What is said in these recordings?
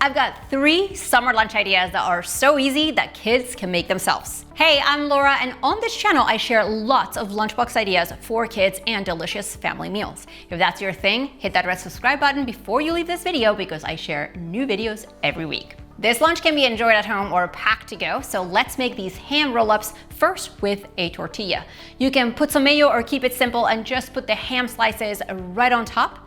I've got 3 summer lunch ideas that are so easy that kids can make themselves. Hey, I'm Laura, and on this channel I share lots of lunchbox ideas for kids and delicious family meals. If that's your thing, hit that red subscribe button before you leave this video because I share new videos every week. This lunch can be enjoyed at home or packed to go, so let's make these ham roll-ups first with a tortilla. You can put some mayo or keep it simple and just put the ham slices right on top.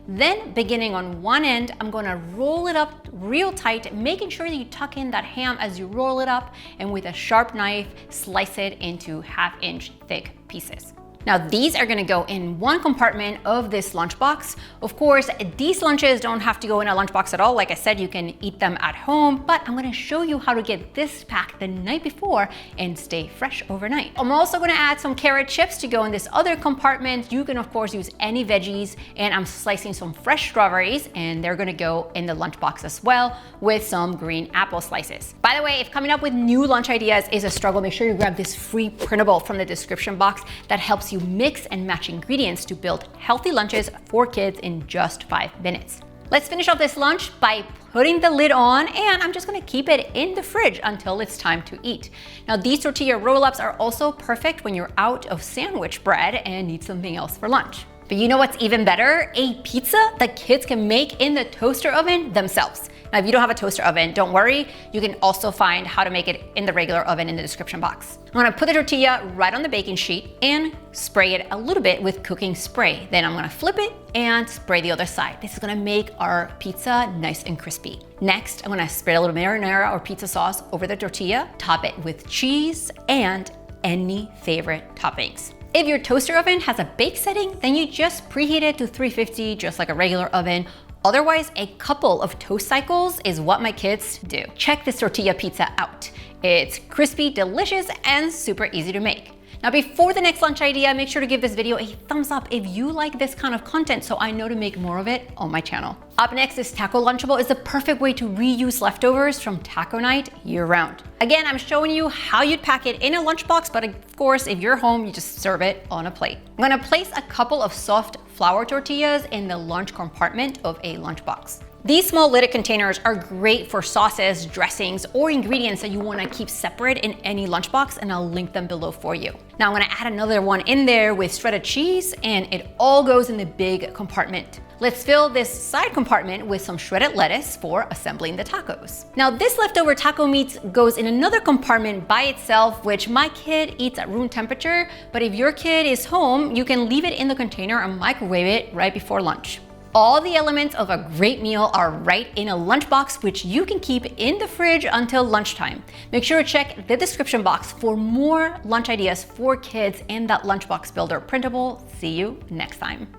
Then, beginning on one end, I'm gonna roll it up real tight, making sure that you tuck in that ham as you roll it up, and with a sharp knife, slice it into 1/2 inch thick pieces. Now these are gonna go in one compartment of this lunchbox. Of course, these lunches don't have to go in a lunchbox at all. Like I said, you can eat them at home, but I'm gonna show you how to get this packed the night before and stay fresh overnight. I'm also gonna add some carrot chips to go in this other compartment. You can of course use any veggies, and I'm slicing some fresh strawberries and they're gonna go in the lunchbox as well with some green apple slices. By the way, if coming up with new lunch ideas is a struggle, make sure you grab this free printable from the description box that helps you mix and match ingredients to build healthy lunches for kids in just 5 minutes. Let's finish off this lunch by putting the lid on, and I'm just gonna keep it in the fridge until it's time to eat. Now these tortilla roll-ups are also perfect when you're out of sandwich bread and need something else for lunch. But you know what's even better? A pizza that kids can make in the toaster oven themselves. Now, if you don't have a toaster oven, don't worry. You can also find how to make it in the regular oven in the description box. I'm gonna put the tortilla right on the baking sheet and spray it a little bit with cooking spray. Then I'm gonna flip it and spray the other side. This is gonna make our pizza nice and crispy. Next, I'm gonna spread a little marinara or pizza sauce over the tortilla, top it with cheese and any favorite toppings. If your toaster oven has a bake setting, then you just preheat it to 350, just like a regular oven. Otherwise, a couple of toast cycles is what my kids do. Check this tortilla pizza out. It's crispy, delicious, and super easy to make. Now, before the next lunch idea, make sure to give this video a thumbs up if you like this kind of content so I know to make more of it on my channel. Up next is Taco Lunchable is the perfect way to reuse leftovers from taco night year-round. Again, I'm showing you how you'd pack it in a lunchbox, but of course, if you're home, you just serve it on a plate. I'm gonna place a couple of soft flour tortillas in the lunch compartment of a lunchbox. These small lidded containers are great for sauces, dressings, or ingredients that you wanna keep separate in any lunchbox, and I'll link them below for you. Now I'm gonna add another one in there with shredded cheese, and it all goes in the big compartment. Let's fill this side compartment with some shredded lettuce for assembling the tacos. Now this leftover taco meat goes in another compartment by itself, which my kid eats at room temperature, but if your kid is home, you can leave it in the container and microwave it right before lunch. All the elements of a great meal are right in a lunchbox, which you can keep in the fridge until lunchtime. Make sure to check the description box for more lunch ideas for kids and that lunchbox builder printable. See you next time.